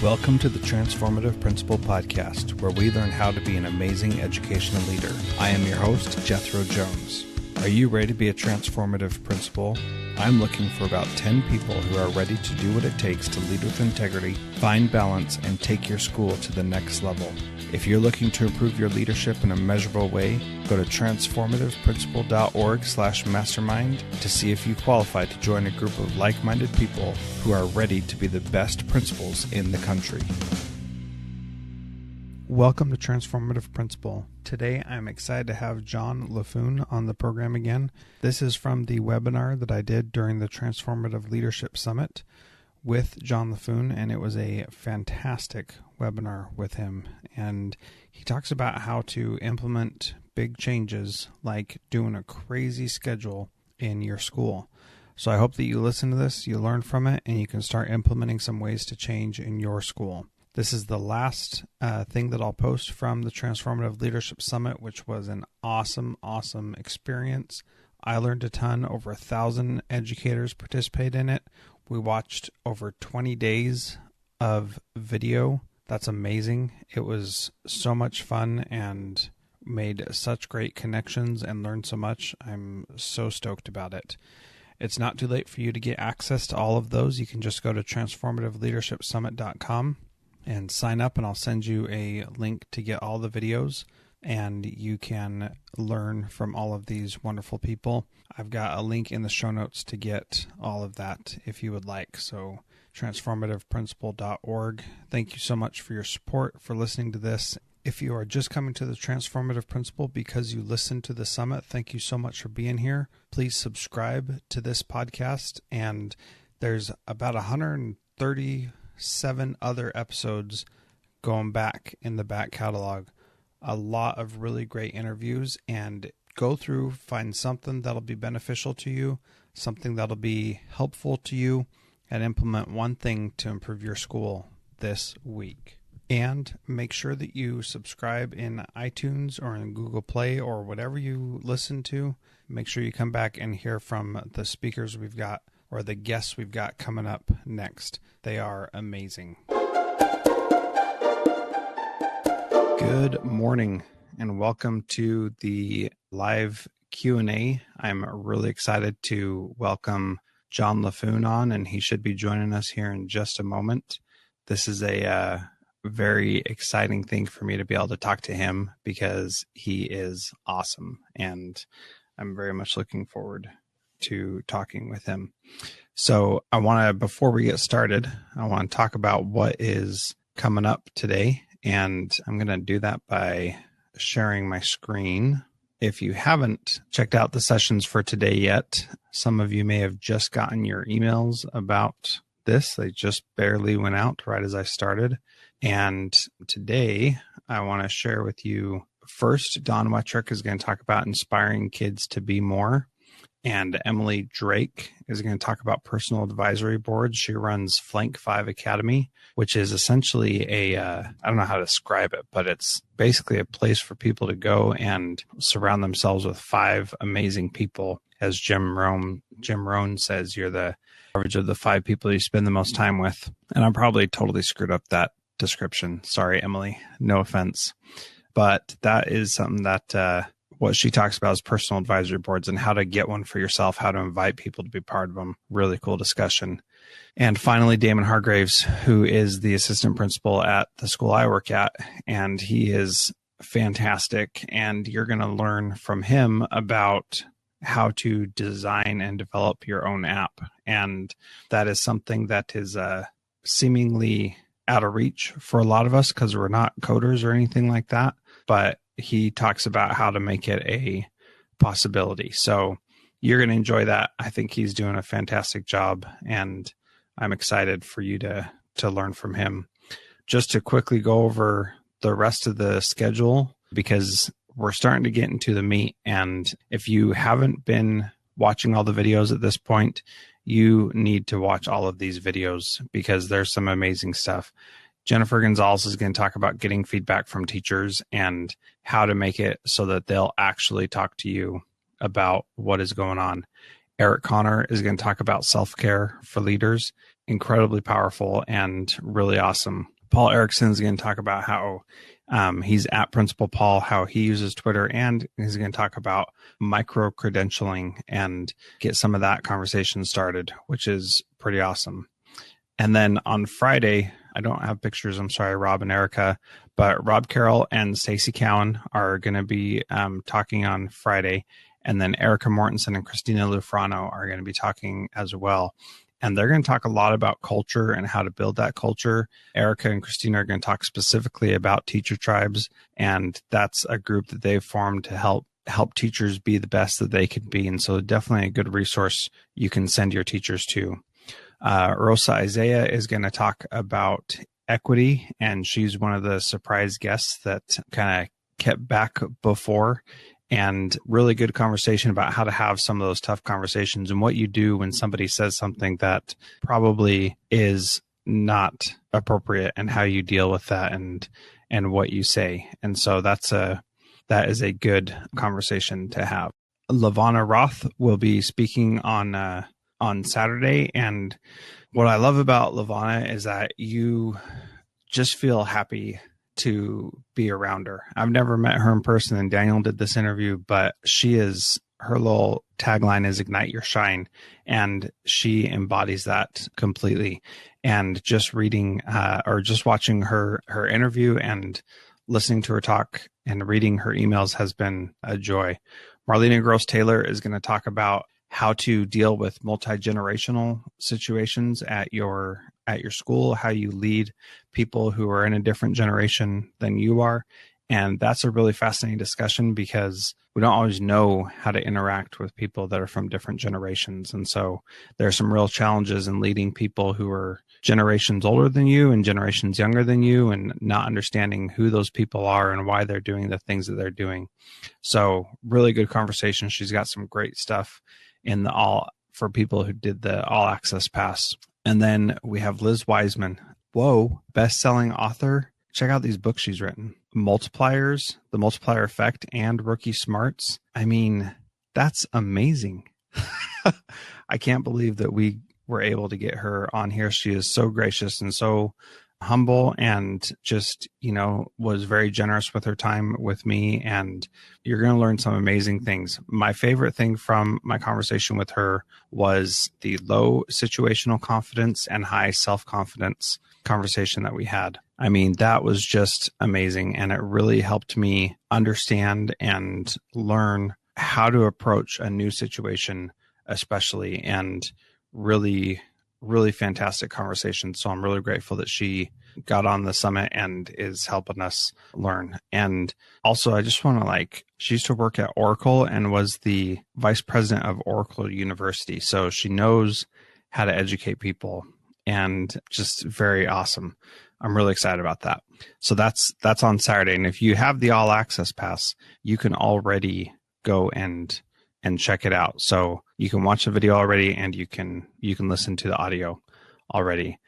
Welcome to the Transformative Principal podcast, where we learn how to be an amazing educational leader. I am your host, Jethro Jones. Are you ready to be a transformative principal? I'm looking for about 10 people who are ready to do what it takes to lead with integrity, find balance, and take your school to the next level. If you're looking to improve your leadership in a measurable way, go to transformativeprincipal.org/mastermind to see if you qualify to join a group of like-minded people who are ready to be the best principals in the country. Welcome to Transformative Principal. Today I'm excited to have Jon Laffoon on the program again. This is from the webinar that I did during the Transformative Leadership Summit with Jon Laffoon, and it was a fantastic webinar with him. And he talks about how to implement big changes like doing a crazy schedule in your school. So I hope that you listen to this, you learn from it, and you can start implementing some ways to change in your school. This is the last thing that I'll post from the Transformative Leadership Summit, which was an awesome experience. I learned a ton. Over 1,000 educators participated in it. We watched over 20 days of video. That's amazing. It was so much fun and made such great connections and learned so much. I'm so stoked about it. It's not too late for you to get access to all of those. You can just go to transformativeleadershipsummit.com and sign up, and I'll send you a link to get all the videos, and you can learn from all of these wonderful people. I've got a link in the show notes to get all of that if you would like. So transformativeprincipal.org. Thank you so much for your support, for listening to this. If you are just coming to the Transformative Principal because you listened to the summit, thank you so much for being here. Please subscribe to this podcast, and there's about 137 other episodes going back in the back catalog. A lot of really great interviews, and go through, find something that'll be beneficial to you, something that'll be helpful to you, and implement one thing to improve your school this week. And make sure that you subscribe in iTunes or in Google Play or whatever you listen to. Make sure you come back and hear from the speakers we've got or the guests we've got coming up next. They are amazing. Good morning and welcome to the live Q&A. I'm really excited to welcome Jon Laffoon on, and he should be joining us here in just a moment. This is a very exciting thing for me to be able to talk to him because he is awesome, and I'm very much looking forward to talking with him. So before we get started, I want to talk about what is coming up today. And I'm going to do that by sharing my screen. If you haven't checked out the sessions for today yet, some of you may have just gotten your emails about this. They just barely went out right as I started. And today I want to share with you, first, Don Wettrick is going to talk about inspiring kids to be more. And Emily Drake is going to talk about personal advisory boards. She runs Flank 5 Academy, which is essentially I don't know how to describe it, but it's basically a place for people to go and surround themselves with 5 amazing people. As Jim Rohn says, you're the average of the 5 people you spend the most time with. And I probably totally screwed up that description. Sorry, Emily, no offense. But that is something that what she talks about is personal advisory boards and how to get one for yourself, how to invite people to be part of them. Really cool discussion. And finally, Damon Hargraves, who is the assistant principal at the school I work at, and he is fantastic. And you're going to learn from him about how to design and develop your own app. And that is something that is seemingly out of reach for a lot of us because we're not coders or anything like that. But he talks about how to make it a possibility. So you're going to enjoy that. I think he's doing a fantastic job, and I'm excited for you to learn from him. Just to quickly go over the rest of the schedule, because we're starting to get into the meat. And if you haven't been watching all the videos at this point, you need to watch all of these videos because there's some amazing stuff. Jennifer Gonzalez is going to talk about getting feedback from teachers and how to make it so that they'll actually talk to you about what is going on. Eric Connor is going to talk about self-care for leaders. incredibly powerful and really awesome. Paul Erickson's going to talk about how he's at Principal Paul, how he uses Twitter, and he's going to talk about micro-credentialing and get some of that conversation started, which is pretty awesome. And then on Friday, I don't have pictures, I'm sorry, Rob and Erica, but Rob Carroll and Stacey Cowan are going to be talking on Friday. And then Erica Mortensen and Christina Lufrano are going to be talking as well. And they're going to talk a lot about culture and how to build that culture. Erica and Christina are going to talk specifically about teacher tribes. And that's a group that they've formed to help teachers be the best that they can be. And so definitely a good resource you can send your teachers to. Rosa Isaiah is going to talk about equity, and she's one of the surprise guests that kind of kept back before. And really good conversation about how to have some of those tough conversations and what you do when somebody says something that probably is not appropriate and how you deal with that and what you say. And so that is a good conversation to have. LaVonna Roth will be speaking on Saturday. And what I love about LaVonna is that you just feel happy to be around her. I've never met her in person, and Daniel did this interview, but her little tagline is Ignite Your Shine, and she embodies that completely. And just reading or just watching her interview and listening to her talk and reading her emails has been a joy. Marlena Gross Taylor is going to talk about how to deal with multi-generational situations at your school, how you lead people who are in a different generation than you are. And that's a really fascinating discussion because we don't always know how to interact with people that are from different generations. And so there are some real challenges in leading people who are generations older than you and generations younger than you, and not understanding who those people are and why they're doing the things that they're doing. So really good conversation. She's got some great stuff in for people who did the All Access Pass. And then we have Liz Wiseman. Whoa, best-selling author. Check out these books she's written. Multipliers, The Multiplier Effect, and Rookie Smarts. I mean, that's amazing. I can't believe that we were able to get her on here. She is so gracious and so humble, and just, was very generous with her time with me. And you're going to learn some amazing things. My favorite thing from my conversation with her was the low situational confidence and high self-confidence conversation that we had. I mean, that was just amazing. And it really helped me understand and learn how to approach a new situation, especially, and really, really fantastic conversation. So I'm really grateful that she got on the summit and is helping us learn. And also, I just want to she used to work at Oracle and was the vice president of Oracle University. So she knows how to educate people, and just very awesome. I'm really excited about that. So that's on Saturday. And if you have the All Access Pass, you can already go and check it out. So you can watch the video already, and you can listen to the audio already.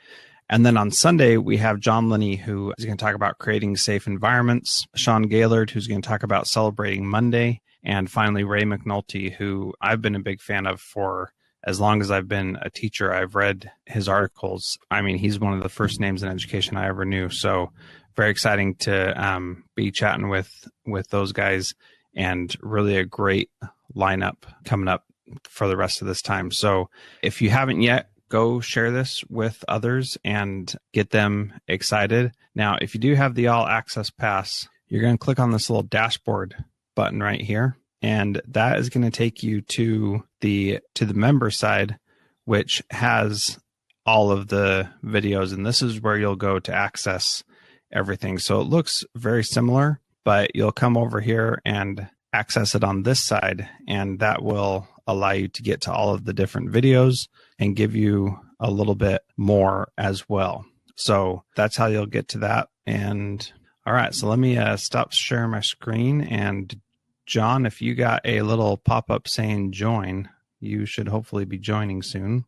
And then on Sunday, we have John Linney, who is going to talk about creating safe environments, Sean Gaylord, who's going to talk about celebrating Monday, and finally, Ray McNulty, who I've been a big fan of for as long as I've been a teacher. I've read his articles. I mean, he's one of the first names in education I ever knew. So very exciting to be chatting with those guys, and really a great lineup coming up for the rest of this time. So if you haven't yet, go share this with others and get them excited. Now, if you do have the All Access Pass, you're going to click on this little dashboard button right here, and that is going to take you to the member side, which has all of the videos, and this is where you'll go to access everything. So it looks very similar, but you'll come over here and access it on this side, and that will allow you to get to all of the different videos and give you a little bit more as well. So that's how you'll get to that. And all right, so let me stop sharing my screen. And John, if you got a little pop-up saying join, you should hopefully be joining soon.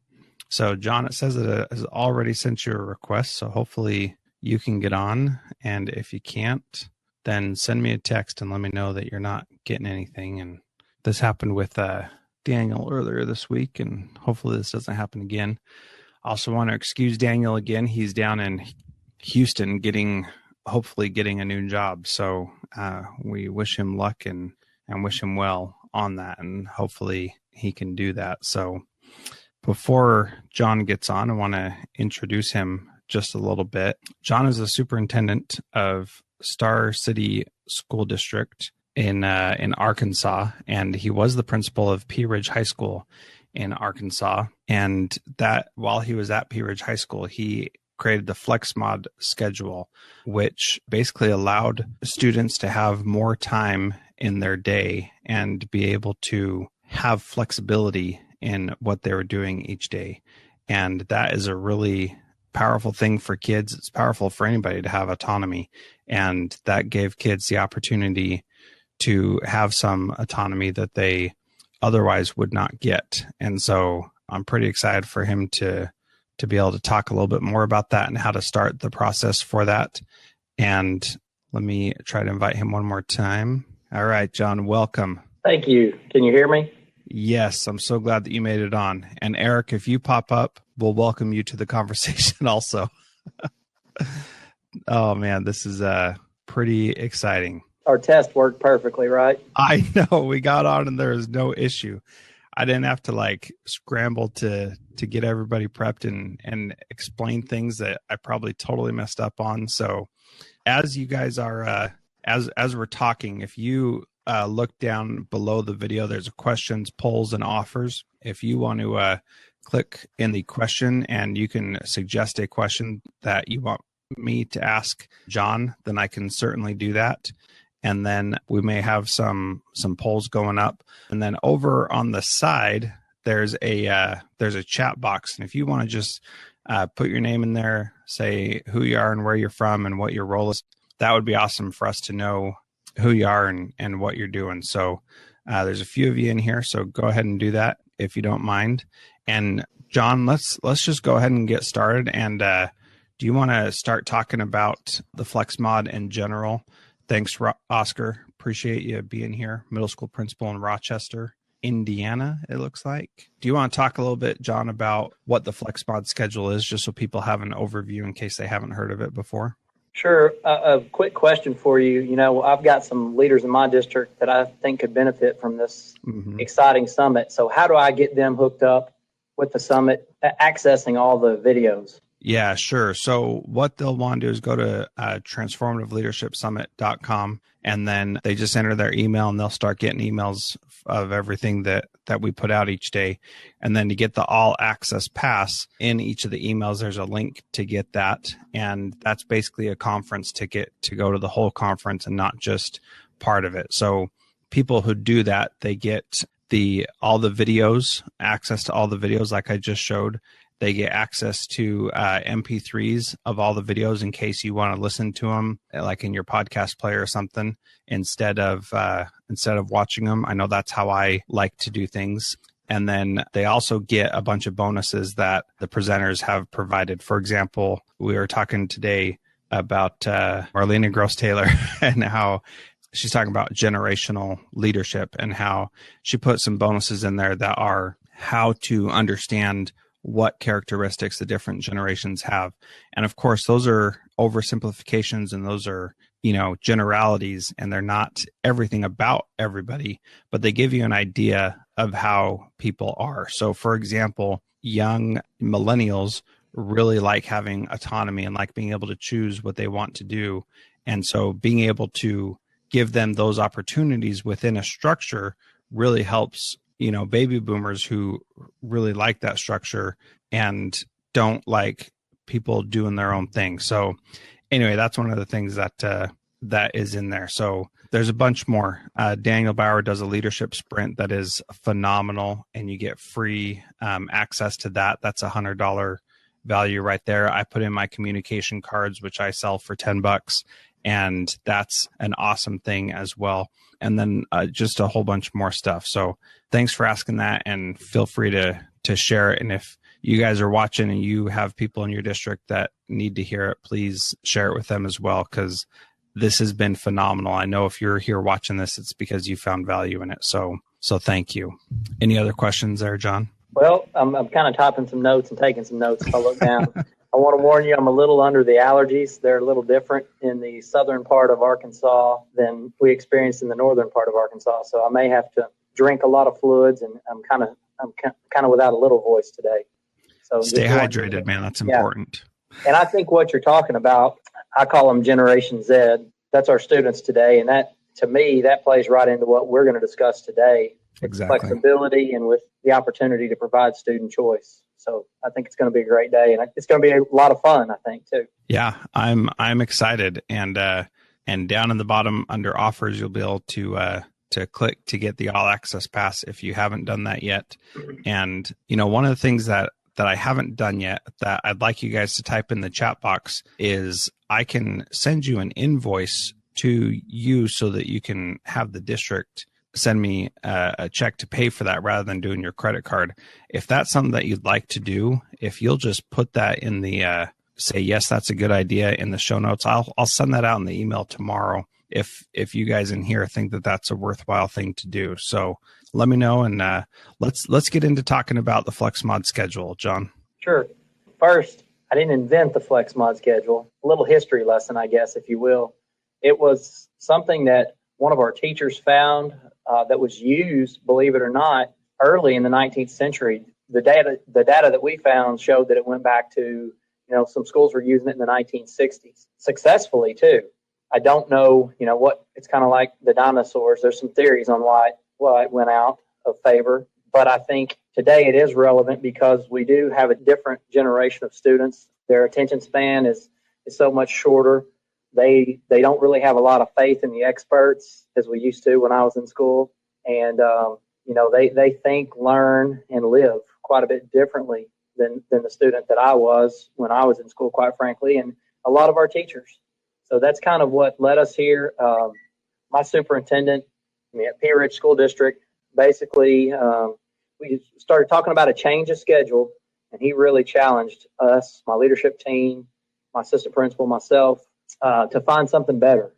So John, it says it has already sent you a request, so hopefully you can get on. And if you can't, then send me a text and let me know that you're not getting anything. And this happened with Daniel earlier this week, and hopefully this doesn't happen again. Also want to excuse Daniel again. He's down in Houston hopefully getting a new job. So we wish him luck and wish him well on that. And hopefully he can do that. So before Jon gets on, I want to introduce him just a little bit. Jon is the superintendent of Star City School District in Arkansas, and he was the principal of Pea Ridge High School in Arkansas. And that while he was at Pea Ridge High School, he created the FlexMod schedule, which basically allowed students to have more time in their day and be able to have flexibility in what they were doing each day. And that is a really powerful thing for kids. It's powerful for anybody to have autonomy. And that gave kids the opportunity to have some autonomy that they otherwise would not get. And so I'm pretty excited for him to be able to talk a little bit more about that and how to start the process for that. And let me try to invite him one more time. All right, Jon, welcome. Thank you. Can you hear me? Yes, I'm so glad that you made it on. And Eric, if you pop up, we'll welcome you to the conversation also. Oh man, this is pretty exciting. Our test worked perfectly, right? I know, we got on and there was no issue. I didn't have to scramble to get everybody prepped and explain things that I probably totally messed up on. So as you guys are, as we're talking, if you look down below the video, there's a questions, polls, and offers. If you want to click in the question and you can suggest a question that you want me to ask Jon, then I can certainly do that. And then we may have some polls going up. And then over on the side, there's a chat box. And if you want to just put your name in there, say who you are and where you're from and what your role is, that would be awesome for us to know who you are and what you're doing. So there's a few of you in here, so go ahead and do that if you don't mind. And Jon, let's just go ahead and get started. And do you want to start talking about the FlexMod in general? Thanks, Oscar. Appreciate you being here. Middle school principal in Rochester, Indiana, it looks like. Do you want to talk a little bit, Jon, about what the FlexMod schedule is, just so people have an overview in case they haven't heard of it before? Sure. A quick question for you. You know, I've got some leaders in my district that I think could benefit from this exciting summit. So how do I get them hooked up with the summit, accessing all the videos? Yeah, sure. So what they'll want to do is go to transformativeleadershipsummit.com, and then they just enter their email and they'll start getting emails of everything that we put out each day. And then to get the all access pass in each of the emails, there's a link to get that. And that's basically a conference ticket to go to the whole conference and not just part of it. So people who do that, they get all the videos, access to all the videos like I just showed. They get access to MP3s of all the videos in case you want to listen to them, like in your podcast player or something, instead of watching them. I know that's how I like to do things. And then they also get a bunch of bonuses that the presenters have provided. For example, we were talking today about Marlena Gross-Taylor and how she's talking about generational leadership and how she put some bonuses in there that are how to understand what characteristics the different generations have. And of course, those are oversimplifications and those are, generalities, and they're not everything about everybody, but they give you an idea of how people are. So for example, young millennials really like having autonomy and like being able to choose what they want to do. And so being able to give them those opportunities within a structure really helps baby boomers who really like that structure and don't like people doing their own thing. So anyway, that's one of the things that is in there. So there's a bunch more. Daniel Bauer does a leadership sprint that is phenomenal, and you get free access to that. That's $100 value right there. I put in my communication cards, which I sell for $10, and that's an awesome thing as well. And then just a whole bunch more stuff. So thanks for asking that, and feel free to share it. And if you guys are watching and you have people in your district that need to hear it, please share it with them as well, because this has been phenomenal. I know if you're here watching this, it's because you found value in it. So thank you. Any other questions there, Jon? Well, I'm kind of typing some notes and taking some notes if I look down. I want to warn you, I'm a little under the allergies. They're a little different in the southern part of Arkansas than we experienced in the northern part of Arkansas. So I may have to drink a lot of fluids, and I'm kind of without a little voice today. So stay hydrated, man. That's important. And I think what you're talking about, I call them Generation Z. That's our students today, and that, to me, that plays right into what we're going to discuss today. Exactly. Flexibility and with the opportunity to provide student choice. So I think it's going to be a great day, and it's going to be a lot of fun, I think, too. Yeah, I'm excited, and down in the bottom under offers, you'll be able to click to get the all access pass if you haven't done that yet. And one of the things that I haven't done yet that I'd like you guys to type in the chat box is I can send you an invoice to you so that you can have the district send me a check to pay for that rather than doing your credit card. If that's something that you'd like to do, if you'll just put that in the say yes, that's a good idea in the show notes. I'll send that out in the email tomorrow if you guys in here think that that's a worthwhile thing to do. So let me know, and let's get into talking about the FlexMod schedule, John. Sure. First, I didn't invent the FlexMod schedule. A little history lesson, I guess, if you will. It was something that one of our teachers found that was used, believe it or not, early in the 19th century. The data that we found showed that it went back to, some schools were using it in the 1960s, successfully too. I don't know, what it's kind of like the dinosaurs. There's some theories on why it went out of favor, but I think today it is relevant because we do have a different generation of students. Their attention span is so much shorter. They don't really have a lot of faith in the experts as we used to when I was in school. And, they think, learn, and live quite a bit differently than the student that I was when I was in school, quite frankly, and a lot of our teachers. So that's kind of what led us here. My superintendent at Pea Ridge School District, basically, we started talking about a change of schedule, and he really challenged us, my leadership team, my assistant principal, myself, to find something better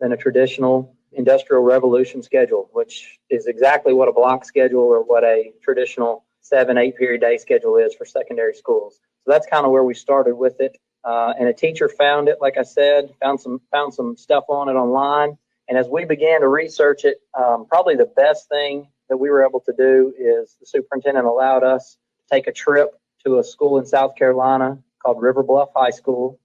than a traditional industrial revolution schedule, which is exactly what a block schedule or what a traditional 7-8 period day schedule is for secondary schools. So that's kind of where we started with it. And a teacher found it, like I said, found some stuff on it online. And as we began to research it, probably the best thing that we were able to do is the superintendent allowed us to take a trip to a school in South Carolina called River Bluff High School.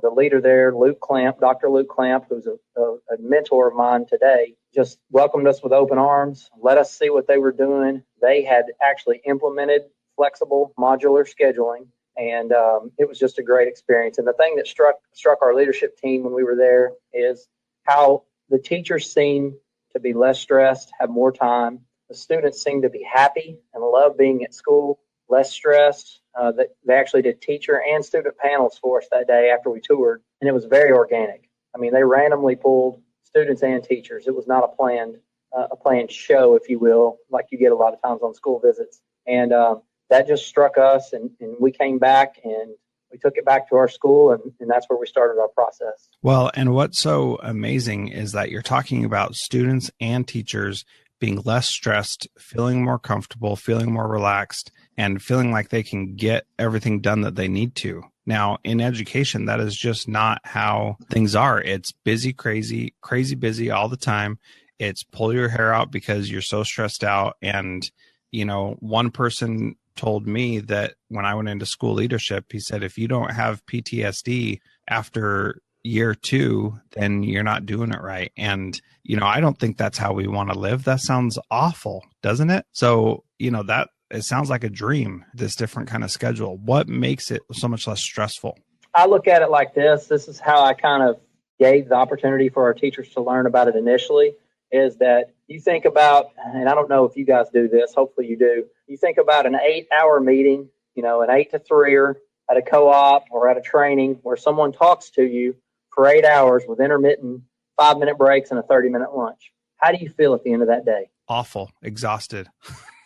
The leader there, Dr. Luke Clamp, who's a mentor of mine today, just welcomed us with open arms, let us see what they were doing. They had actually implemented flexible modular scheduling, and it was just a great experience. And the thing that struck our leadership team when we were there is how the teachers seemed to be less stressed, have more time. The students seemed to be happy and love being at school, less stressed. They actually did teacher and student panels for us that day after we toured, and it was very organic. I mean, they randomly pulled students and teachers. It was not a planned show, if you will, like you get a lot of times on school visits. And that just struck us, and we came back and we took it back to our school, and that's where we started our process. Well, and what's so amazing is that you're talking about students and teachers being less stressed, feeling more comfortable, feeling more relaxed, and feeling like they can get everything done that they need to. Now, in education, that is just not how things are. It's busy, crazy busy all the time. It's pull your hair out because you're so stressed out. And, one person told me that when I went into school leadership, he said, if you don't have PTSD after year 2, then you're not doing it right. And, I don't think that's how we want to live. That sounds awful, doesn't it? So, that it sounds like a dream, this different kind of schedule. What makes it so much less stressful? I look at it like this. This is how I kind of gave the opportunity for our teachers to learn about it initially, is that you think about, and I don't know if you guys do this, hopefully you do, you think about an 8-hour meeting, an 8 to 3-er at a co-op or at a training where someone talks to you for 8 hours with intermittent 5-minute breaks and a 30-minute lunch. How do you feel at the end of that day? Awful, exhausted.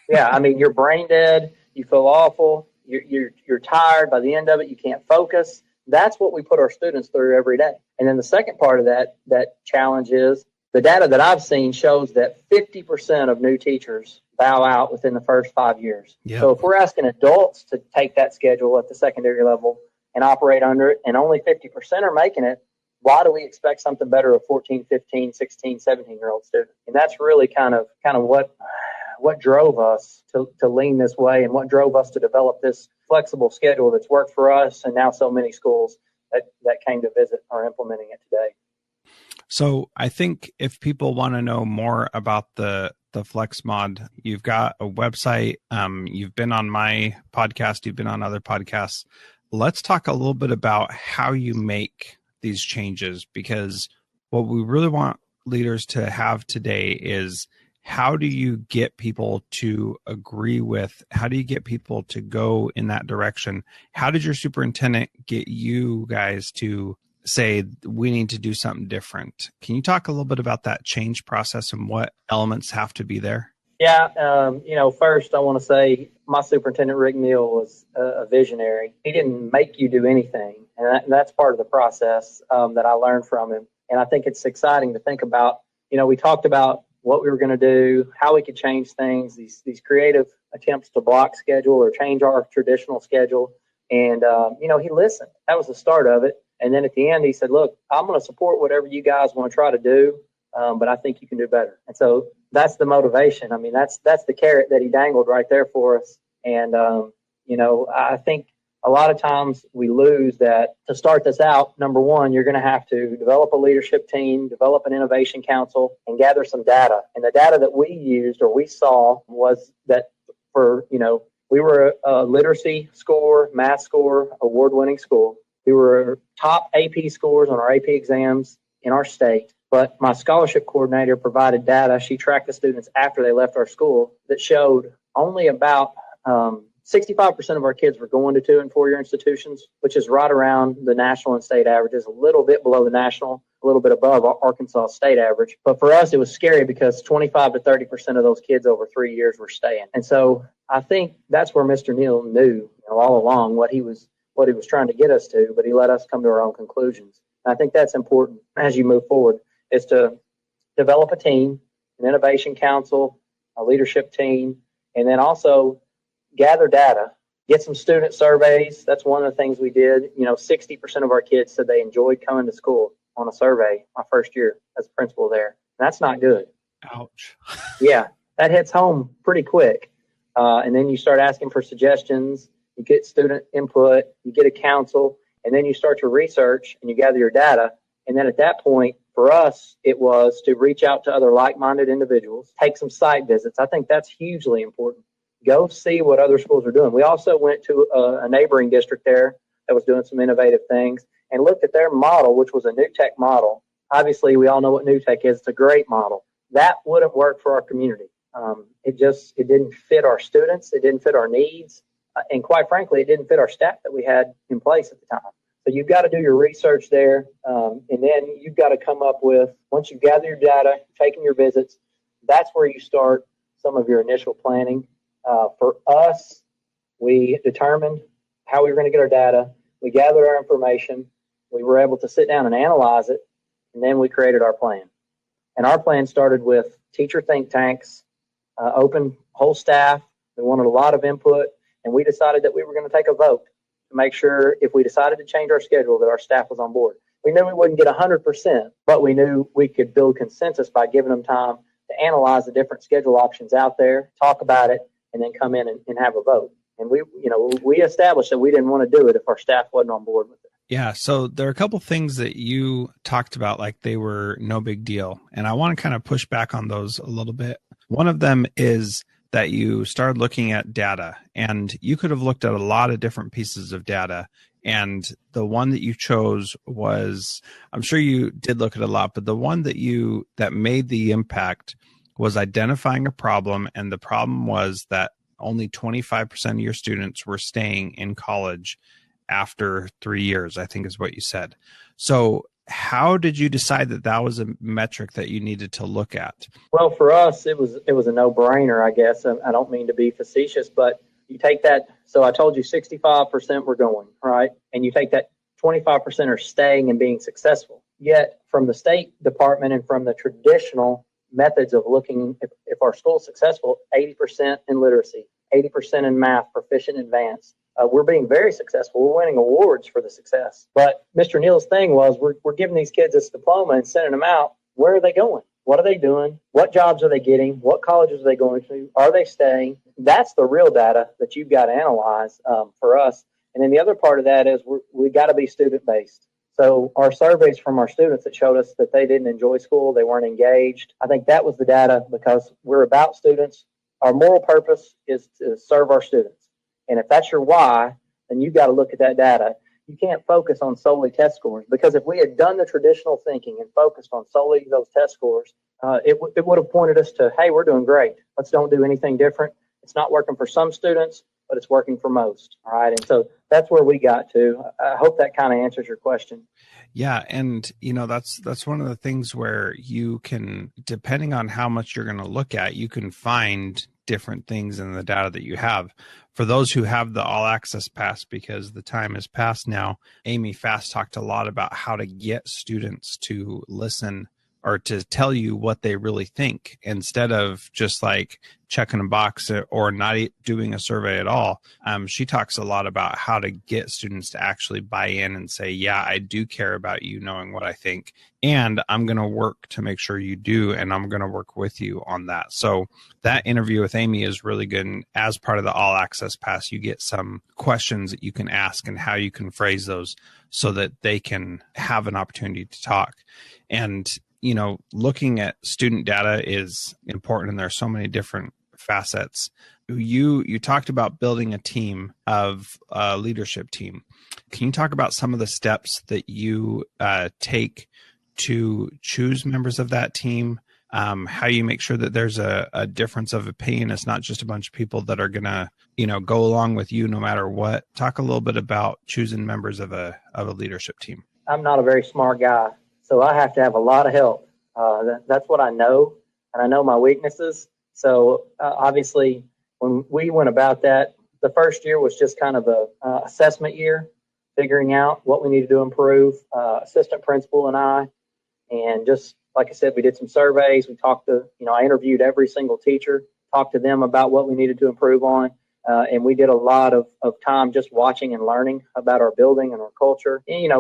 Yeah, I mean, you're brain dead. You feel awful. You're tired. By the end of it, you can't focus. That's what we put our students through every day. And then the second part of that challenge is the data that I've seen shows that 50% of new teachers bow out within the first 5 years. Yep. So if we're asking adults to take that schedule at the secondary level and operate under it, and only 50% are making it, why do we expect something better of 14, 15, 16, 17-year-old students? And that's really kind of what drove us to lean this way, and what drove us to develop this flexible schedule that's worked for us, and now so many schools that came to visit are implementing it today. So I think if people want to know more about the Flex Mod, you've got a website. You've been on my podcast. You've been on other podcasts. Let's talk a little bit about how you make these changes, because what we really want leaders to have today is, how do you get people to agree with, how do you get people to go in that direction? How did your superintendent get you guys to say, we need to do something different? Can you talk a little bit about that change process and what elements have to be there? Yeah, first I want to say my superintendent, Rick Neal, was a visionary. He didn't make you do anything, and that's part of the process that I learned from him. And I think it's exciting to think about. We talked about what we were going to do, how we could change things, these creative attempts to block schedule or change our traditional schedule. And, he listened. That was the start of it. And then at the end, he said, look, I'm going to support whatever you guys want to try to do, but I think you can do better. And so that's the motivation. I mean, that's the carrot that he dangled right there for us. And, I think a lot of times we lose that. To start this out, number one, you're going to have to develop a leadership team, develop an innovation council, and gather some data. And the data that we used or we saw was that we were a literacy score, math score, award-winning school. We were top AP scores on our AP exams in our state. But my scholarship coordinator provided data. She tracked the students after they left our school that showed only about 65% of our kids were going to 2- and 4-year institutions, which is right around the national and state averages, a little bit below the national, a little bit above Arkansas state average. But for us, it was scary because 25 to 30% of those kids over 3 years were staying. And so I think that's where Mr. Neal knew, all along what he was trying to get us to, but he let us come to our own conclusions. And I think that's important as you move forward, is to develop a team, an innovation council, a leadership team, and then also gather data, get some student surveys. That's one of the things we did. 60% of our kids said they enjoyed coming to school on a survey my first year as a principal there. That's not good. Ouch. Yeah, that hits home pretty quick. And then you start asking for suggestions. You get student input, you get a council, and then you start to research and you gather your data. And then at that point, for us, it was to reach out to other like-minded individuals, take some site visits. I think that's hugely important. Go see what other schools are doing. We also went to a neighboring district there that was doing some innovative things and looked at their model, which was a new tech model. Obviously, we all know what new tech is. It's a great model. That wouldn't work for our community. It didn't fit our students. It didn't fit our needs. And quite frankly, it didn't fit our staff that we had in place at the time. So you've got to do your research there. And then you've got to come up with, once you gather your data, taking your visits, that's where you start some of your initial planning. For us, we determined how we were going to get our data. We gathered our information. We were able to sit down and analyze it, and then we created our plan. And our plan started with teacher think tanks, open whole staff. We wanted a lot of input, and we decided that we were going to take a vote to make sure if we decided to change our schedule that our staff was on board. We knew we wouldn't get 100%, but we knew we could build consensus by giving them time to analyze the different schedule options out there, talk about it, and then come in and have a vote. And we established that we didn't want to do it if our staff wasn't on board with it. Yeah. So there are a couple things that you talked about, like they were no big deal. And I want to kind of push back on those a little bit. One of them is that you started looking at data, and you could have looked at a lot of different pieces of data. And the one that you chose was, I'm sure you did look at a lot, but the one that made the impact was identifying a problem. And the problem was that only 25% of your students were staying in college after 3 years, I think is what you said. So how did you decide that was a metric that you needed to look at? Well, for us, it was a no-brainer, I guess. I don't mean to be facetious, but you take that. So I told you 65% were going, right? And you take that 25% are staying and being successful. Yet from the State Department and from the traditional methods of looking if our school's successful, 80% in literacy, 80% in math, proficient, advanced. We're being very successful. We're winning awards for the success. But Mr. Neal's thing was we're giving these kids this diploma and sending them out. Where are they going? What are they doing? What jobs are they getting? What colleges are they going to? Are they staying? That's the real data that you've got to analyze for us. And then the other part of that is we got to be student-based. So our surveys from our students that showed us that they didn't enjoy school, they weren't engaged. I think that was the data because we're about students. Our moral purpose is to serve our students. And if that's your why, then you've got to look at that data. You can't focus on solely test scores because if we had done the traditional thinking and focused on solely those test scores, it would have pointed us to, hey, we're doing great. Let's don't do anything different. It's not working for some students, but it's working for most. All right. And so that's where we got to. I hope that kind of answers your question. Yeah. And, that's one of the things where you can, depending on how much you're going to look at, you can find different things in the data that you have. For those who have the all access pass, because the time has passed now, Amy Fast talked a lot about how to get students to listen or to tell you what they really think instead of just like checking a box or not doing a survey at all. She talks a lot about how to get students to actually buy in and say, yeah, I do care about you knowing what I think, and I'm going to work to make sure you do, and I'm going to work with you on that. So that interview with Amy is really good. And as part of the all access pass, you get some questions that you can ask and how you can phrase those so that they can have an opportunity to talk. And looking at student data is important, and there are so many different facets. You talked about building a team of a leadership team. Can you talk about some of the steps that you take to choose members of that team? How you make sure that there's a difference of opinion. It's not just a bunch of people that are going to, go along with you no matter what. Talk a little bit about choosing members of a leadership team. I'm not a very smart guy, so I have to have a lot of help. That's what I know, and I know my weaknesses. So obviously, when we went about that, the first year was just kind of a assessment year, figuring out what we needed to improve. Assistant principal and I, and just like I said, we did some surveys. We talked to, I interviewed every single teacher, talked to them about what we needed to improve on. And we did a lot of time just watching and learning about our building and our culture. And,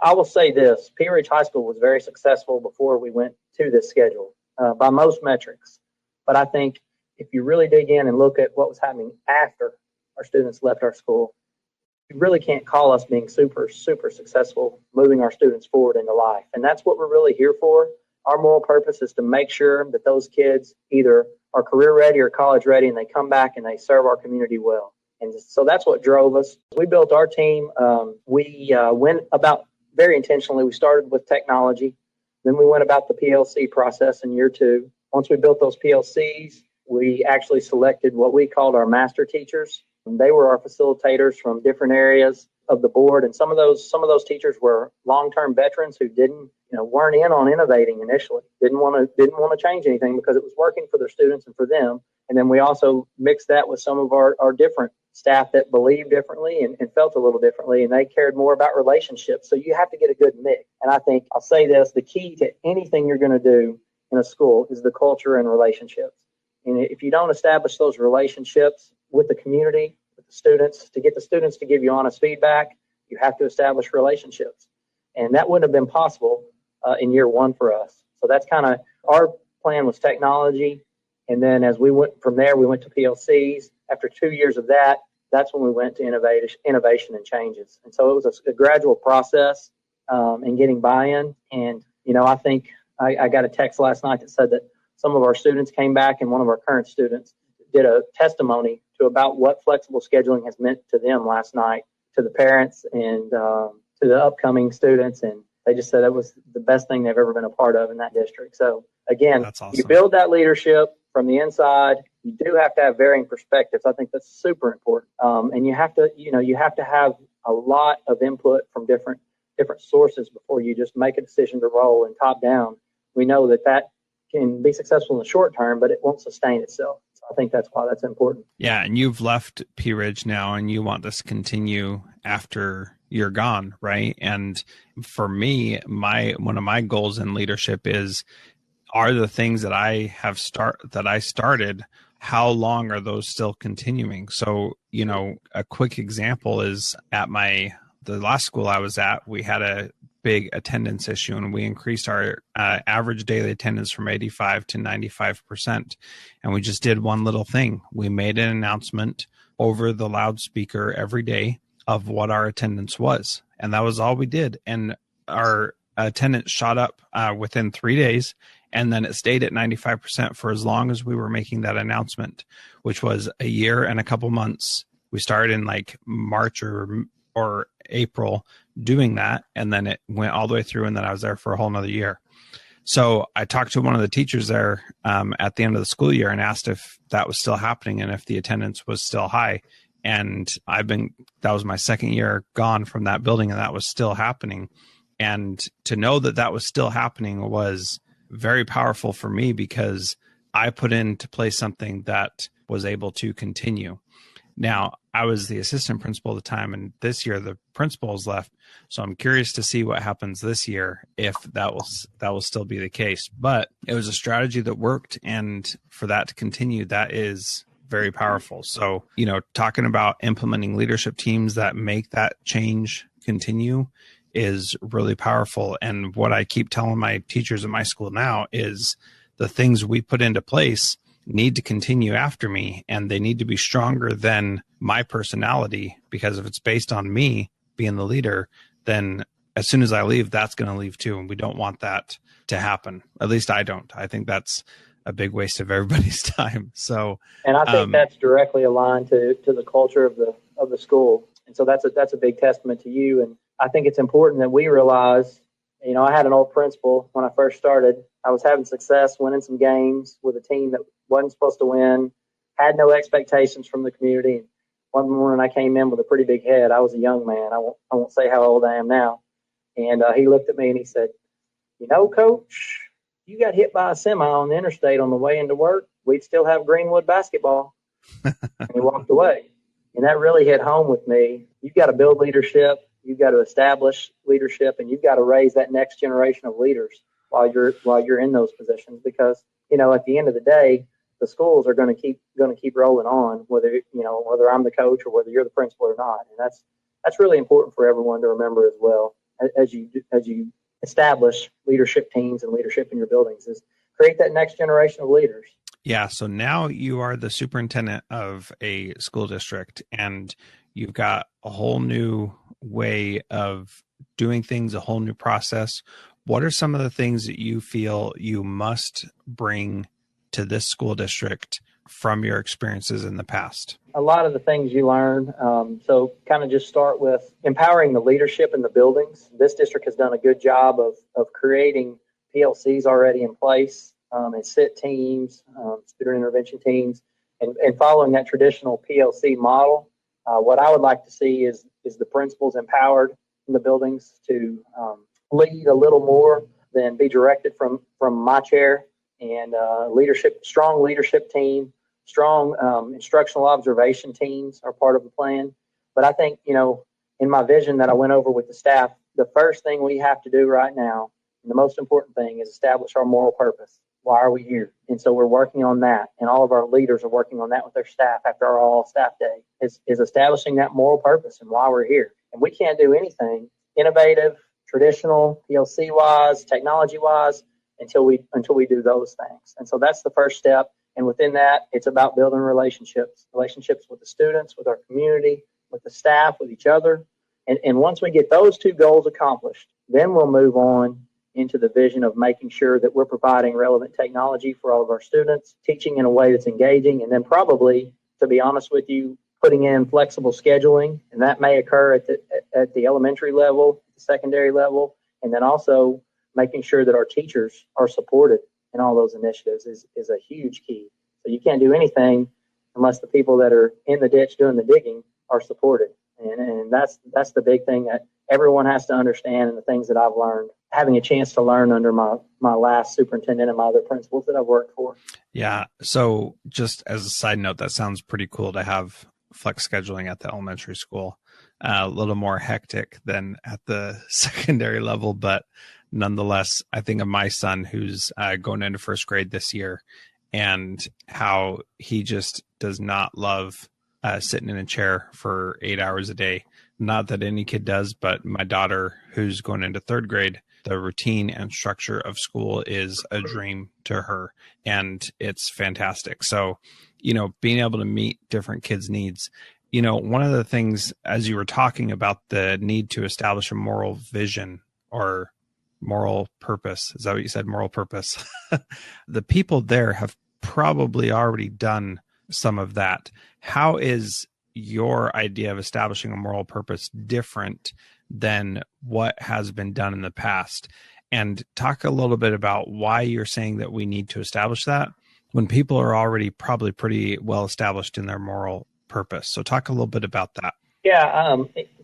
I will say this, Pea Ridge High School was very successful before we went to this schedule by most metrics. But I think if you really dig in and look at what was happening after our students left our school, you really can't call us being super, super successful moving our students forward into life. And that's what we're really here for. Our moral purpose is to make sure that those kids either are career ready or college ready, and they come back and they serve our community well. And so that's what drove us. We built our team. We went about very intentionally. We started with technology. Then we went about the PLC process in year 2. Once we built those PLCs, we actually selected what we called our master teachers. They were our facilitators from different areas of the board, and some of those teachers were long-term veterans who weren't in on innovating initially. Didn't want to change anything because it was working for their students and for them. And then we also mixed that with some of our different staff that believed differently and felt a little differently, and they cared more about relationships. So you have to get a good mix. And I think I'll say this: the key to anything you're going to do in a school is the culture and relationships. And if you don't establish those relationships with the community, with the students, to get the students to give you honest feedback, you have to establish relationships. And that wouldn't have been possible in year 1 for us. So that's kind of our plan was technology. And then as we went from there, we went to PLCs. After 2 years of that, that's when we went to innovation and changes. And so it was a gradual process in getting buy-in. And, I think I got a text last night that said that some of our students came back, and one of our current students did a testimony to about what flexible scheduling has meant to them last night, to the parents and to the upcoming students. And they just said it was the best thing they've ever been a part of in that district. So again, that's awesome. You build that leadership from the inside. You do have to have varying perspectives. I think that's super important. And you have to have a lot of input from different sources before you just make a decision to roll and top down. We know that can be successful in the short term, but it won't sustain itself. I think that's why that's important. Yeah, and you've left P Ridge now, and you want this to continue after you're gone, right? And for me, one of my goals in leadership are the things that I started, how long are those still continuing? So, a quick example is at the last school I was at, we had a big attendance issue, and we increased our average daily attendance from 85 to 95%. And we just did one little thing. We made an announcement over the loudspeaker every day of what our attendance was. And that was all we did. And our attendance shot up within 3 days. And then it stayed at 95% for as long as we were making that announcement, which was a year and a couple months. We started in like March or April doing that. And then it went all the way through. And then I was there for a whole nother year. So I talked to one of the teachers there at the end of the school year and asked if that was still happening and if the attendance was still high. And that was my second year gone from that building, and that was still happening. And to know that that was still happening was very powerful for me, because I put into place something that was able to continue. Now, I was the assistant principal at the time, and this year the principal has left. So I'm curious to see what happens this year, if that will still be the case. But it was a strategy that worked, and for that to continue, that is very powerful. So, talking about implementing leadership teams that make that change continue is really powerful. And what I keep telling my teachers at my school now is the things we put into place need to continue after me, and they need to be stronger than my personality, because if it's based on me being the leader, then as soon as I leave, that's going to leave too. And we don't want that to happen. At least I don't. I think that's a big waste of everybody's time. So, and I think that's directly aligned to the culture of the school. And so that's a big testament to you. And I think it's important that we realize, I had an old principal when I first started. I was having success winning some games with a team that wasn't supposed to win, had no expectations from the community. And one morning I came in with a pretty big head. I was a young man. I won't say how old I am now. And he looked at me and he said, Coach, you got hit by a semi on the interstate on the way into work, we'd still have Greenwood basketball. And he walked away. And that really hit home with me. You've got to build leadership. You've got to establish leadership, and you've got to raise that next generation of leaders while you're in those positions. Because, at the end of the day, the schools are going to keep rolling on, whether I'm the coach or whether you're the principal or not. And that's really important for everyone to remember as well, as you establish leadership teams and leadership in your buildings, is create that next generation of leaders. Yeah. So now you are the superintendent of a school district, and you've got a whole new way of doing things, a whole new process. What are some of the things that you feel you must bring to this school district from your experiences in the past? A lot of the things you learn. So kind of just start with empowering the leadership in the buildings. This district has done a good job of creating PLCs already in place, and SIT teams, student intervention teams, and following that traditional PLC model. What I would like to see is the principals empowered in the buildings to lead a little more than be directed from my chair, and strong leadership team, strong instructional observation teams are part of the plan. But I think, in my vision that I went over with the staff, the first thing we have to do right now, and the most important thing, is establish our moral purpose. Why are we here? And so we're working on that, and all of our leaders are working on that with their staff after our all staff day, is establishing that moral purpose and why we're here. And we can't do anything innovative, traditional, PLC-wise, technology-wise, until we do those things. And so that's the first step. And within that, it's about building relationships with the students, with our community, with the staff, with each other. And once we get those two goals accomplished, then we'll move on into the vision of making sure that we're providing relevant technology for all of our students, teaching in a way that's engaging, and then probably, to be honest with you, putting in flexible scheduling. And that may occur at the elementary level, the secondary level, and then also making sure that our teachers are supported in all those initiatives is a huge key. So you can't do anything unless the people that are in the ditch doing the digging are supported. And that's the big thing that everyone has to understand, and the things that I've learned having a chance to learn under my last superintendent and my other principals that I've worked for. Yeah. So just as a side note, that sounds pretty cool to have flex scheduling at the elementary school. A little more hectic than at the secondary level, but nonetheless, I think of my son who's going into first grade this year, and how he just does not love sitting in a chair for 8 hours a day. Not that any kid does, but my daughter, who's going into third grade, the routine and structure of school is a dream to her, and it's fantastic. So, being able to meet different kids' needs. One of the things, as you were talking about the need to establish a moral vision or moral purpose, is that what you said? Moral purpose. The people there have probably already done some of that. How is your idea of establishing a moral purpose different than what has been done in the past? And talk a little bit about why you're saying that we need to establish that when people are already probably pretty well established in their moral purpose. So talk a little bit about that. Yeah,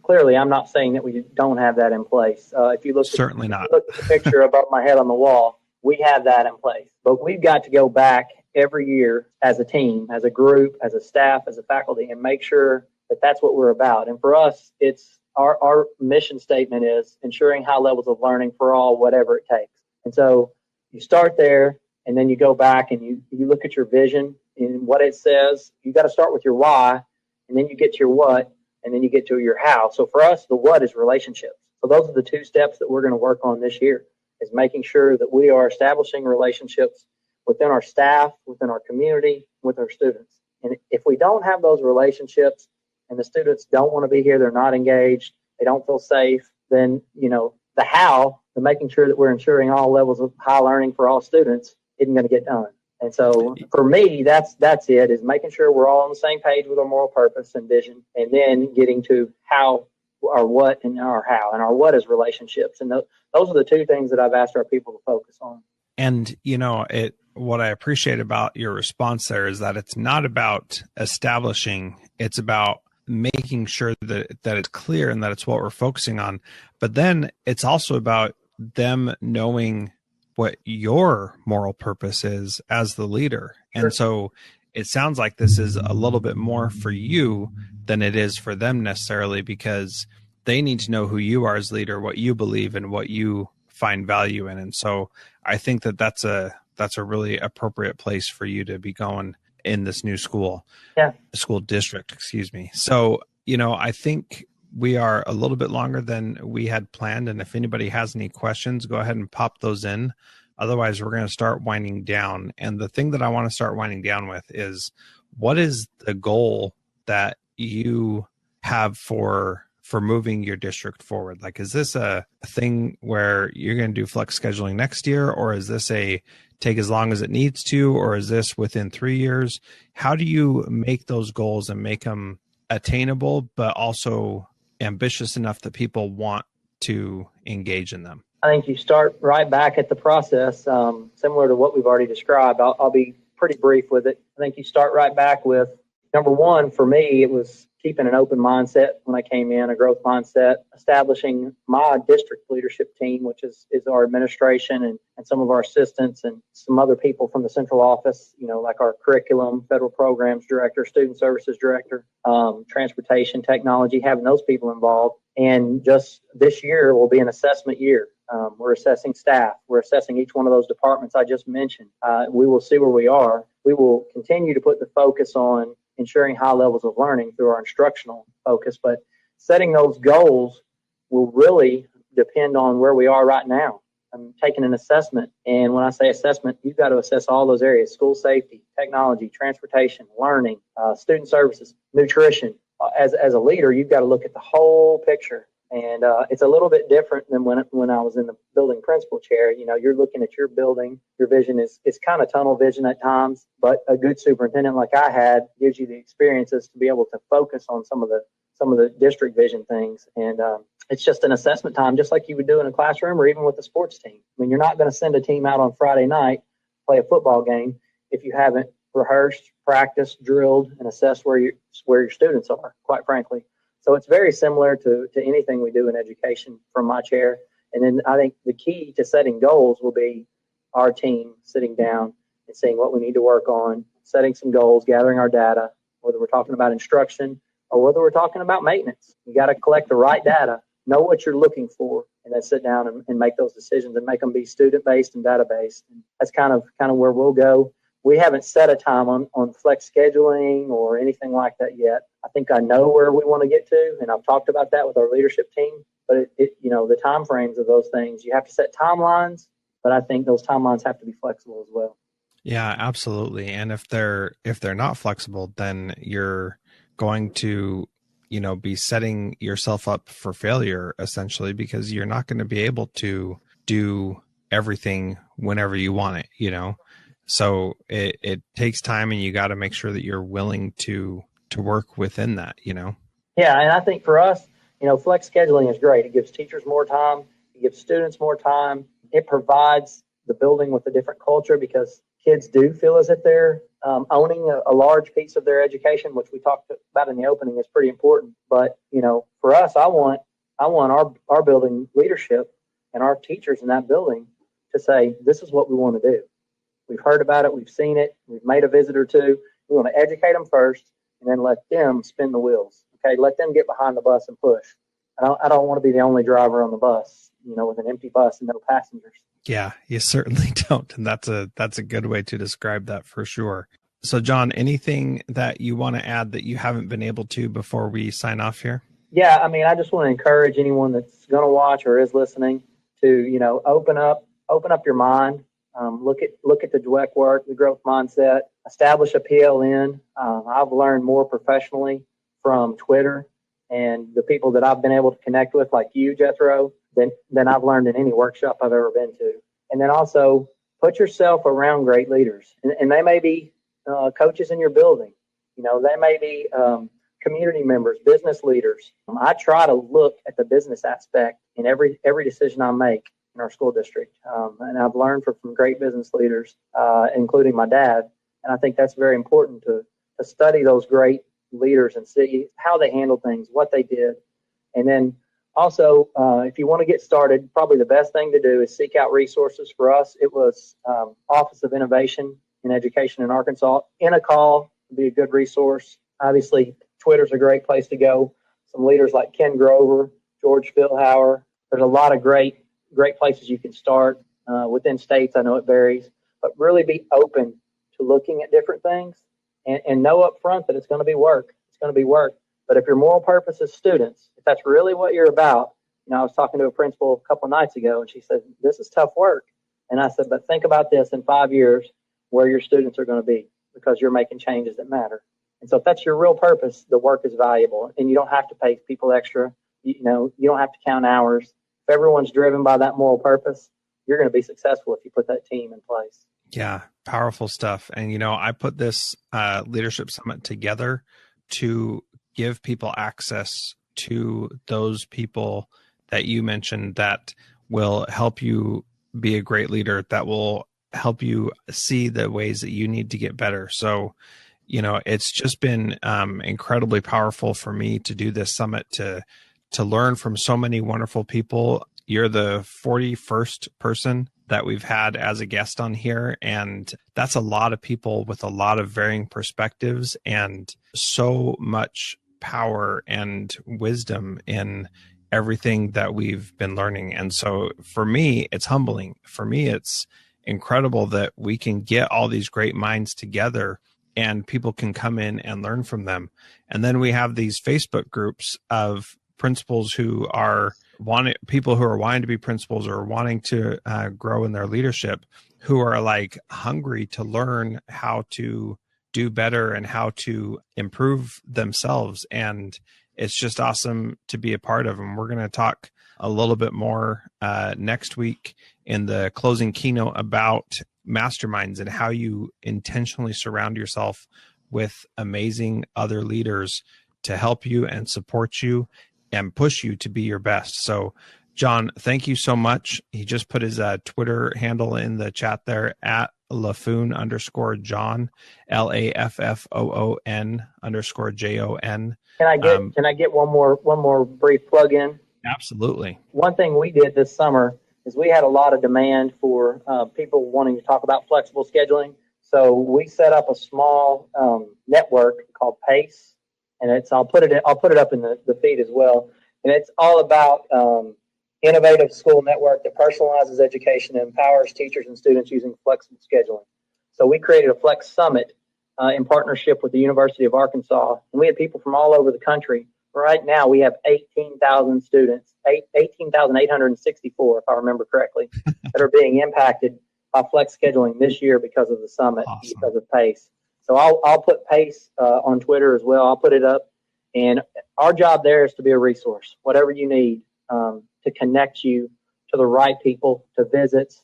clearly I'm not saying that we don't have that in place. If you look at the picture above my head on the wall, we have that in place. But we've got to go back every year as a team, as a group, as a staff, as a faculty, and make sure that that's what we're about. And for us, it's our mission statement is ensuring high levels of learning for all, whatever it takes. And so you start there, and then you go back and you look at your vision and what it says. You got to start with your why, and then you get to your what, and then you get to your how. So for us, the what is relationships. So those are the two steps that we're going to work on this year, is making sure that we are establishing relationships within our staff, within our community, with our students. And if we don't have those relationships and the students don't want to be here, they're not engaged, they don't feel safe, then, the how, the making sure that we're ensuring all levels of high learning for all students isn't going to get done. And so for me, that's it, is making sure we're all on the same page with our moral purpose and vision, and then getting to how, our what, and our how. And our what is relationships. And those are the two things that I've asked our people to focus on. And, what I appreciate about your response there is that it's not about establishing, it's about making sure that it's clear and that it's what we're focusing on. But then it's also about them knowing what your moral purpose is as the leader. Sure. And so it sounds like this is a little bit more for you than it is for them necessarily, because they need to know who you are as leader, what you believe, and what you find value in. And so I think that that's a really appropriate place for you to be going in this new school district, excuse me. So, I think we are a little bit longer than we had planned. And if anybody has any questions, go ahead and pop those in. Otherwise, we're going to start winding down. And the thing that I want to start winding down with is, what is the goal that you have for moving your district forward? Like, is this a thing where you're going to do flex scheduling next year, or is this a take as long as it needs to, or is this within 3 years? How do you make those goals and make them attainable, but also ambitious enough that people want to engage in them? I think you start right back at the process, similar to what we've already described. I'll be pretty brief with it. I think you start right back with, number one, for me, it was keeping an open mindset when I came in, a growth mindset, establishing my district leadership team, which is our administration and some of our assistants and some other people from the central office, like our curriculum, federal programs director, student services director, transportation, technology, having those people involved. And just this year will be an assessment year. We're assessing staff. We're assessing each one of those departments I just mentioned. We will see where we are. We will continue to put the focus on ensuring high levels of learning through our instructional focus, but setting those goals will really depend on where we are right now. I'm taking an assessment, and when I say assessment, you've got to assess all those areas: school safety, technology, transportation, learning, student services, nutrition. As a leader, you've got to look at the whole picture. And it's a little bit different than when I was in the building principal chair. You're looking at your building. Your vision is kind of tunnel vision at times, but a good superintendent like I had gives you the experiences to be able to focus on some of the district vision things. And it's just an assessment time, just like you would do in a classroom or even with a sports team. I mean, you're not going to send a team out on Friday night, play a football game, if you haven't rehearsed, practiced, drilled, and assessed where your students are, quite frankly. So it's very similar to anything we do in education from my chair. And then I think the key to setting goals will be our team sitting down and seeing what we need to work on, setting some goals, gathering our data, whether we're talking about instruction or whether we're talking about maintenance. You got to collect the right data, know what you're looking for, and then sit down and make those decisions and make them be student-based and data-based. And that's kind of where we'll go. We haven't set a time on flex scheduling or anything like that yet. I think I know where we want to get to, and I've talked about that with our leadership team. But the time frames of those things, you have to set timelines, but I think those timelines have to be flexible as well. Yeah, absolutely. And if they're not flexible, then you're going to, be setting yourself up for failure essentially, because you're not going to be able to do everything whenever you want it, So it takes time, and you got to make sure that you're willing to work within that, Yeah, and I think for us, flex scheduling is great. It gives teachers more time. It gives students more time. It provides the building with a different culture, because kids do feel as if they're owning a large piece of their education, which we talked about in the opening is pretty important. But, for us, I want our building leadership and our teachers in that building to say, this is what we want to do. We've heard about it. We've seen it. We've made a visit or two. We want to educate them first and then let them spin the wheels. Okay, let them get behind the bus and push. I don't want to be the only driver on the bus, with an empty bus and no passengers. Yeah, you certainly don't. And that's a good way to describe that for sure. So Jon, anything that you want to add that you haven't been able to before we sign off here? Yeah, I just want to encourage anyone that's going to watch or is listening to, open up your mind. Look at the DWEC work, the growth mindset, establish a PLN. I've learned more professionally from Twitter and the people that I've been able to connect with, like you, Jethro, than I've learned in any workshop I've ever been to. And then also put yourself around great leaders. And they may be coaches in your building. They may be community members, business leaders. I try to look at the business aspect in every decision I make in our school district. And I've learned from great business leaders, including my dad. And I think that's very important to study those great leaders and see how they handled things, what they did. And then also, if you want to get started, probably the best thing to do is seek out resources. For us, it was Office of Innovation in Education in Arkansas. Call would be a good resource. Obviously, Twitter's a great place to go. Some leaders like Ken Grover, George Philhauer. There's a lot of great places you can start. Within states, I know it varies, but really be open to looking at different things and know up front that it's going to be work. It's going to be work. But if your moral purpose is students, if that's really what you're about, I was talking to a principal a couple of nights ago, and she said, this is tough work. And I said, but think about this in 5 years, where your students are going to be, because you're making changes that matter. And so if that's your real purpose, the work is valuable, and you don't have to pay people extra. You don't have to count hours. If everyone's driven by that moral purpose, you're going to be successful if you put that team in place. Yeah, powerful stuff. And, I put this leadership summit together to give people access to those people that you mentioned that will help you be a great leader, that will help you see the ways that you need to get better. So, it's just been incredibly powerful for me to do this summit, to learn from so many wonderful people. You're the 41st person that we've had as a guest on here, and that's a lot of people with a lot of varying perspectives and so much power and wisdom in everything that we've been learning. And so for me, it's humbling. For me, it's incredible that we can get all these great minds together and people can come in and learn from them. And then we have these Facebook groups of principals who are people who are wanting to be principals or wanting to grow in their leadership, who are like hungry to learn how to do better and how to improve themselves. And it's just awesome to be a part of them. We're going to talk a little bit more next week in the closing keynote about masterminds and how you intentionally surround yourself with amazing other leaders to help you and support you and push you to be your best. So Jon, thank you so much. He just put his Twitter handle in the chat there at Laffoon_Jon, LAFFOON_JON. Can I get one more brief plug in? Absolutely. One thing we did this summer is we had a lot of demand for people wanting to talk about flexible scheduling. So we set up a small network called PACE, and I'll put it up in the feed as well. And it's all about innovative school network that personalizes education and empowers teachers and students using flexible scheduling. So we created a Flex Summit in partnership with the University of Arkansas, and we had people from all over the country. Right now, we have 18,000 students, 18,864, if I remember correctly, that are being impacted by flex scheduling this year because of the summit, Awesome. Because of PACE. So I'll put PACE on Twitter as well. I'll put it up. And our job there is to be a resource, whatever you need to connect you to the right people, to visits,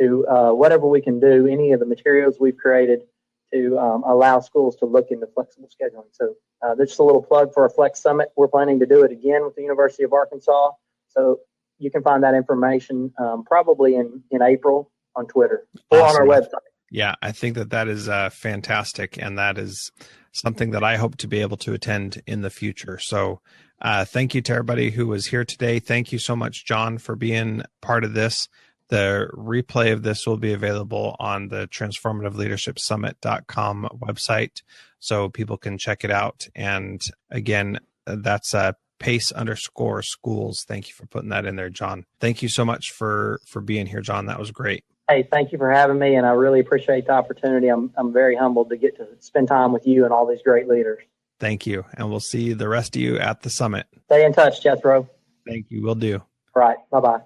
to whatever we can do, any of the materials we've created to allow schools to look into flexible scheduling. So there's just a little plug for a Flex Summit. We're planning to do it again with the University of Arkansas. So you can find that information probably in April on Twitter or on our website. Yeah, I think that is fantastic. And that is something that I hope to be able to attend in the future. So thank you to everybody who was here today. Thank you so much, Jon, for being part of this. The replay of this will be available on the transformativeleadershipsummit.com website, so people can check it out. And again, that's PACE_schools. Thank you for putting that in there, Jon. Thank you so much for being here, Jon. That was great. Hey, thank you for having me, and I really appreciate the opportunity. I'm very humbled to get to spend time with you and all these great leaders. Thank you, and we'll see the rest of you at the summit. Stay in touch, Jethro. Thank you. Will do. All right. Bye-bye.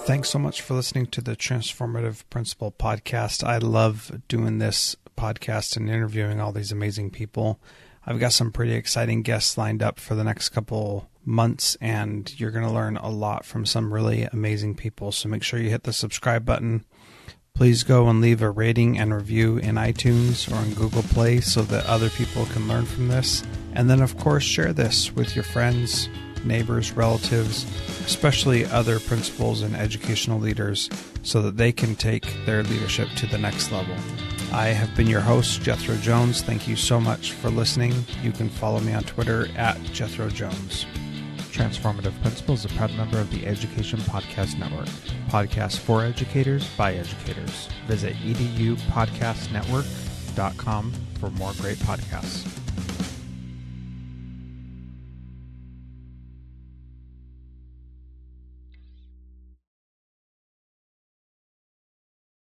Thanks so much for listening to the Transformative Principal podcast. I love doing this podcast and interviewing all these amazing people. I've got some pretty exciting guests lined up for the next couple months, and you're going to learn a lot from some really amazing people. So make sure you hit the subscribe button. Please go and leave a rating and review in iTunes or in Google Play so that other people can learn from this. And then, of course, share this with your friends, neighbors, relatives, especially other principals and educational leaders, so that they can take their leadership to the next level. I have been your host, Jethro Jones. Thank you so much for listening. You can follow me on Twitter at Jethro Jones. Transformative Principal is a proud member of the Education Podcast Network. Podcasts for educators by educators. Visit edupodcastnetwork.com for more great podcasts.